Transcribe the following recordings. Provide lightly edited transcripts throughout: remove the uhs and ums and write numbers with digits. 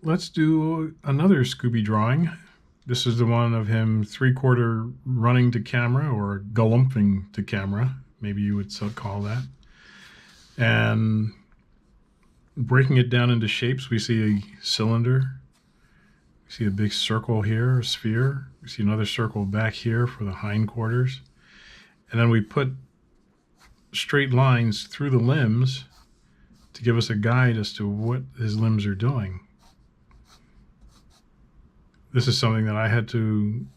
let's do another Scooby drawing. This is the one of him 3/4 running to camera, or galumphing to camera, maybe you would so call that. And breaking it down into shapes, we see a cylinder. We see a big circle here, a sphere. We see another circle back here for the hindquarters. And then we put straight lines through the limbs to give us a guide as to what his limbs are doing. This is something that I had to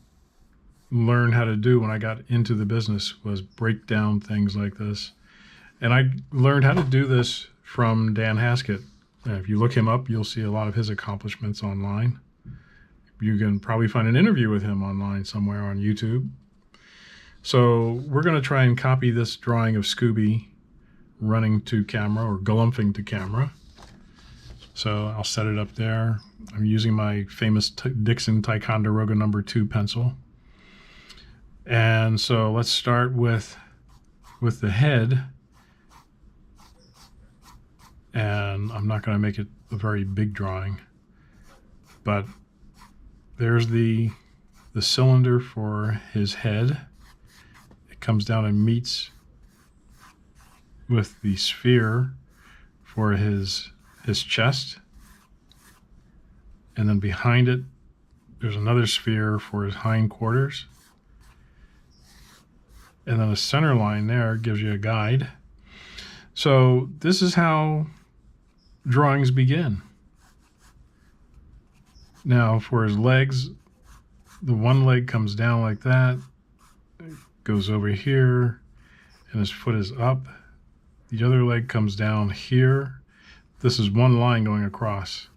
learn how to do when I got into the business, was break down things like this. And I learned how to do this from Dan Haskett. If you look him up, you'll see a lot of his accomplishments online. You can probably find an interview with him online somewhere on YouTube. So we're going to try and copy this drawing of Scooby running to camera, or galumphing to camera. So I'll set it up there. I'm using my famous Dixon Ticonderoga No. 2 pencil. And so let's start with the head. And I'm not going to make it a very big drawing, but there's the cylinder for his head. It comes down and meets with the sphere for his chest. And then behind it, there's another sphere for his hindquarters. And then the center line there gives you a guide. So this is how drawings begin. Now for his legs, the one leg comes down like that, goes over here, and his foot is up. The other leg comes down here. This is one line going across.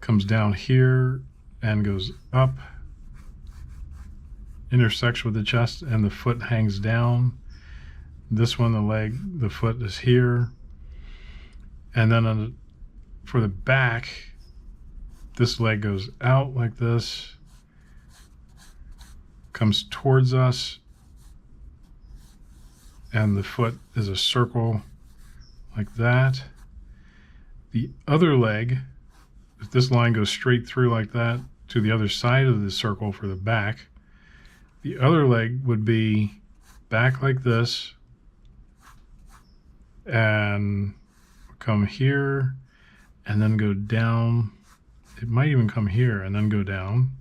Comes down here and goes up, intersects with the chest, and the foot hangs down. This one, the foot is here. And then for the back, this leg goes out like this, comes towards us, and the foot is a circle like that. The other leg, if this line goes straight through like that to the other side of the circle for the back, the other leg would be back like this, and come here and then go down. It might even come here and then go down.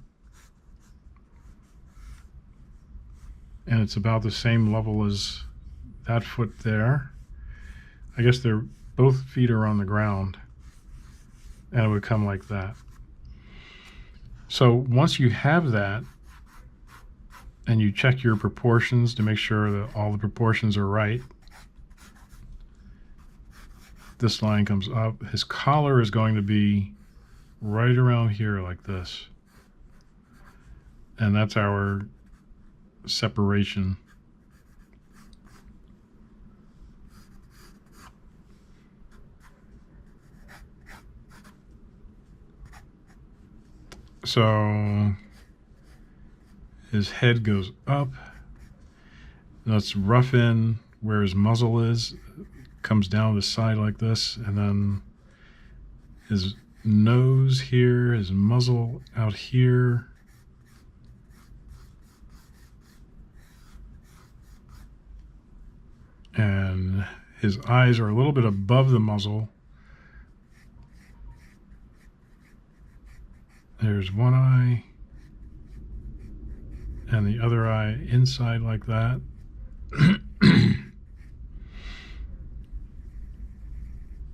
And it's about the same level as that foot there. I guess both feet are on the ground, and it would come like that. So once you have that, and you check your proportions to make sure that all the proportions are right, this line comes up. His collar is going to be right around here like this. And that's our separation. So his head goes up. Let's rough in where his muzzle is. Comes down the side like this, and then his nose here, his muzzle out here. And his eyes are a little bit above the muzzle. There's one eye, and the other eye inside like that.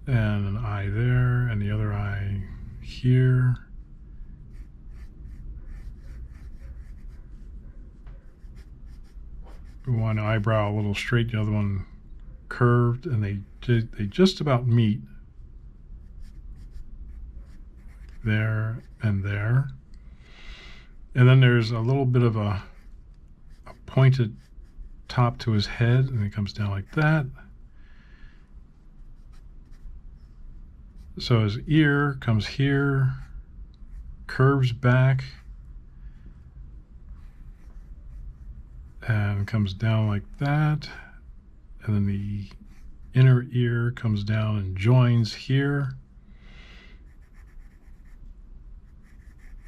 And an eye there, and the other eye here. One eyebrow a little straight, the other one curved, and they just about meet there and there. And then there's a little bit of a pointed top to his head, and it comes down like that. So his ear comes here, curves back, and comes down like that. And then the inner ear comes down and joins here.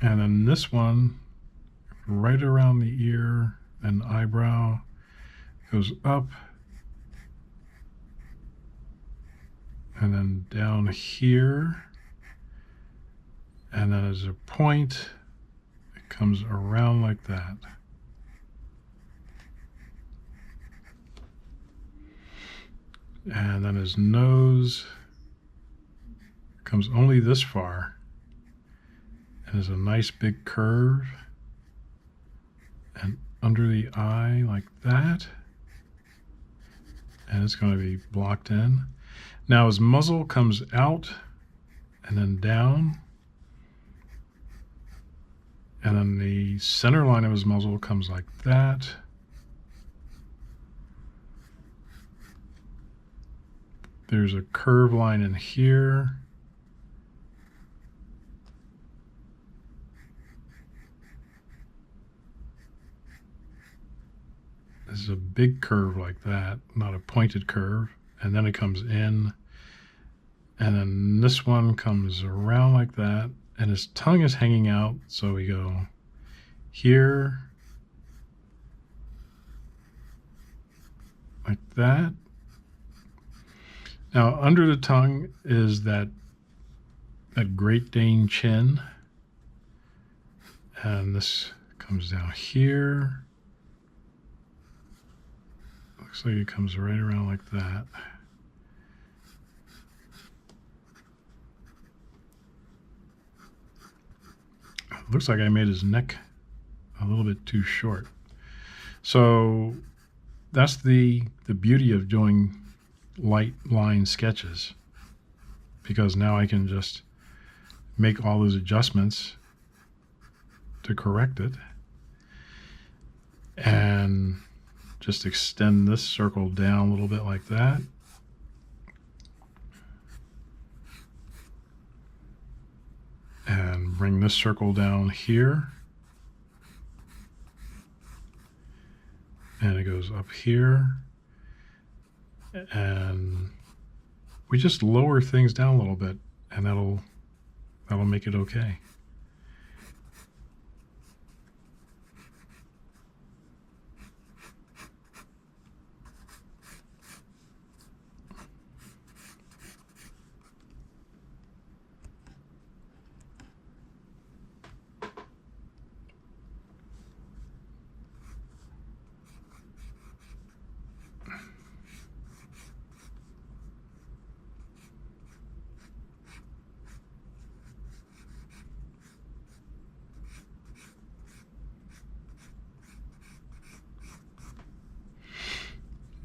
And then this one, right around the ear and eyebrow, goes up and then down here. And then as a point, it comes around like that. And then his nose comes only this far and is a nice big curve. And under the eye like that. And it's going to be blocked in. Now his muzzle comes out and then down. And then the center line of his muzzle comes like that. There's a curve line in here. This is a big curve like that, not a pointed curve. And then it comes in. And then this one comes around like that. And his tongue is hanging out. So we go here, like that. Now, under the tongue is that Great Dane chin. And this comes down here. Looks like it comes right around like that. Looks like I made his neck a little bit too short. So that's the beauty of doing light line sketches, because now I can just make all those adjustments to correct it and just extend this circle down a little bit like that. And bring this circle down here. And it goes up here. And we just lower things down a little bit, and that'll make it okay.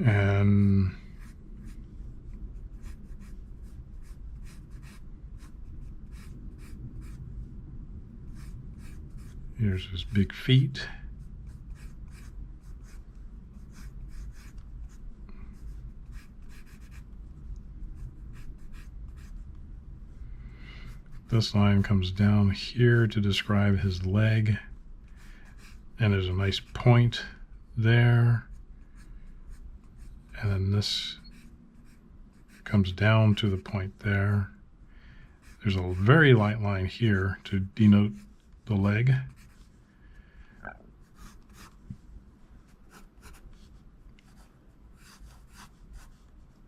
And here's his big feet. This line comes down here to describe his leg. And there's a nice point there. And then this comes down to the point there. There's a very light line here to denote the leg.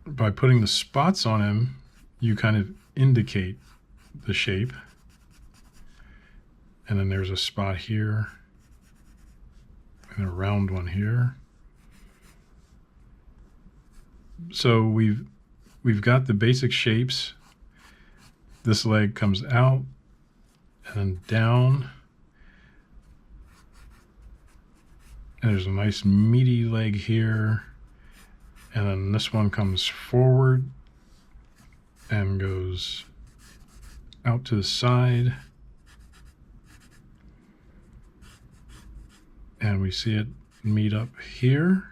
By putting the spots on him, you kind of indicate the shape. And then there's a spot here and a round one here. So we've got the basic shapes. This leg comes out and then down. And there's a nice meaty leg here. And then this one comes forward and goes out to the side. And we see it meet up here.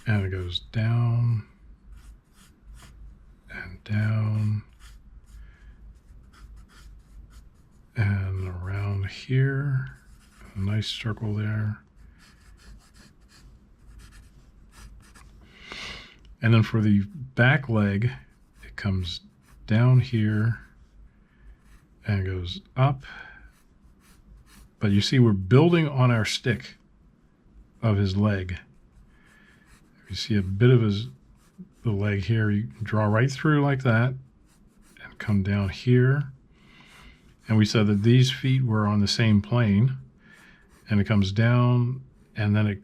And it goes down and down and around here. A nice circle there. And then for the back leg, it comes down here and goes up. But you see we're building on our stick of his leg. You see a bit of the leg here. You can draw right through like that and come down here. And we said that these feet were on the same plane, and it comes down and then it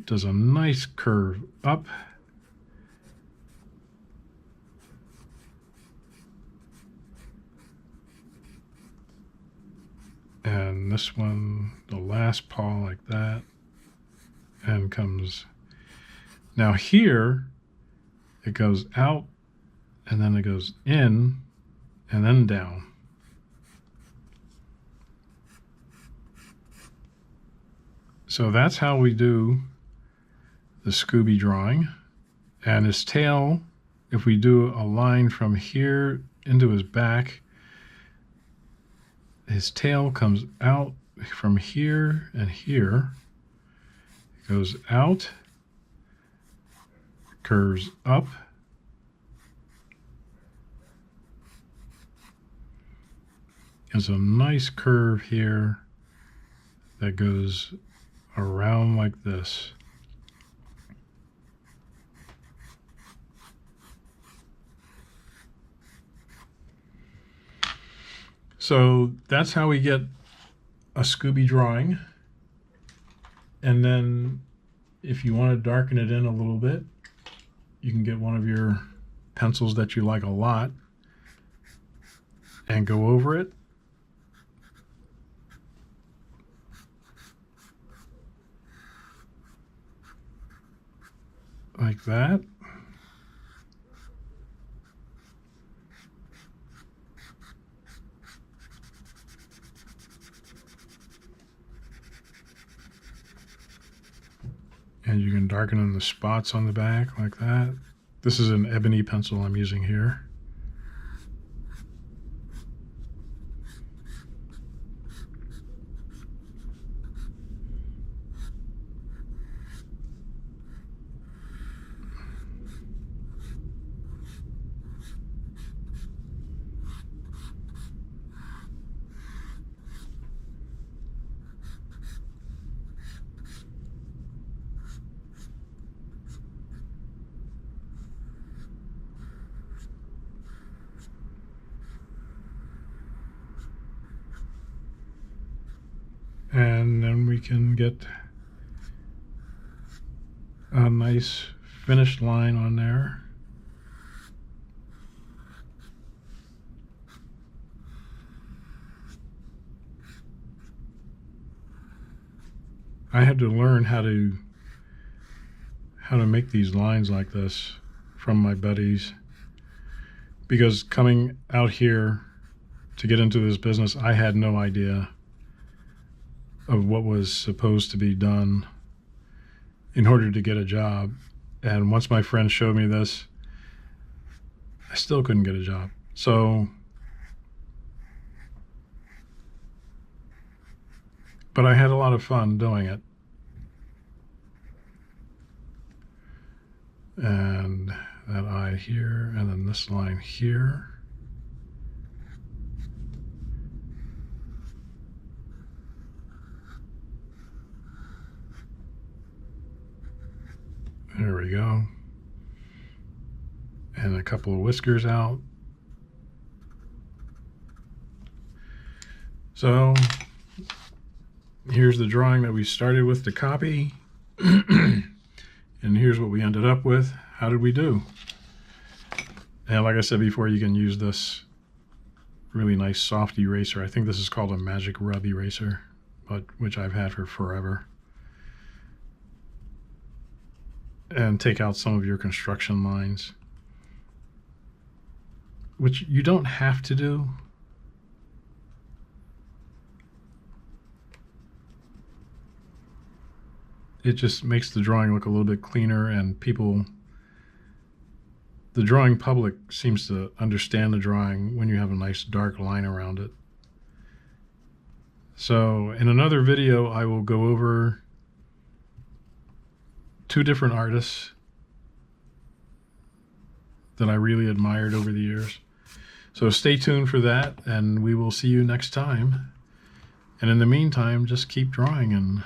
does a nice curve up. And this one, the last paw like that, and comes. Now here, it goes out, and then it goes in, and then down. So that's how we do the Scooby drawing. And his tail, if we do a line from here into his back, his tail comes out from here and here. It goes out, curves up, there's a nice curve here that goes around like this. So that's how we get a Scooby drawing. And then if you want to darken it in a little bit, you can get one of your pencils that you like a lot and go over it. Like that. And you can darken in the spots on the back like that. This is an ebony pencil I'm using here. And then we can get a nice finished line on there. I had to learn how to make these lines like this from my buddies, because coming out here to get into this business, I had no idea of what was supposed to be done in order to get a job. And once my friend showed me this, I still couldn't get a job. So, but I had a lot of fun doing it. And that eye here, and then this line here. There we go. And a couple of whiskers out. So here's the drawing that we started with to copy. And here's what we ended up with. How did we do? And like I said before, you can use this really nice soft eraser. I think this is called a Magic Rub eraser, but which I've had for forever. And take out some of your construction lines, which you don't have to do. It just makes the drawing look a little bit cleaner, and the drawing public seems to understand the drawing when you have a nice dark line around it. So in another video, I will go over two different artists that I really admired over the years. So stay tuned for that, and we will see you next time. And in the meantime, just keep drawing and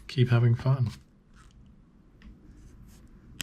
keep having fun.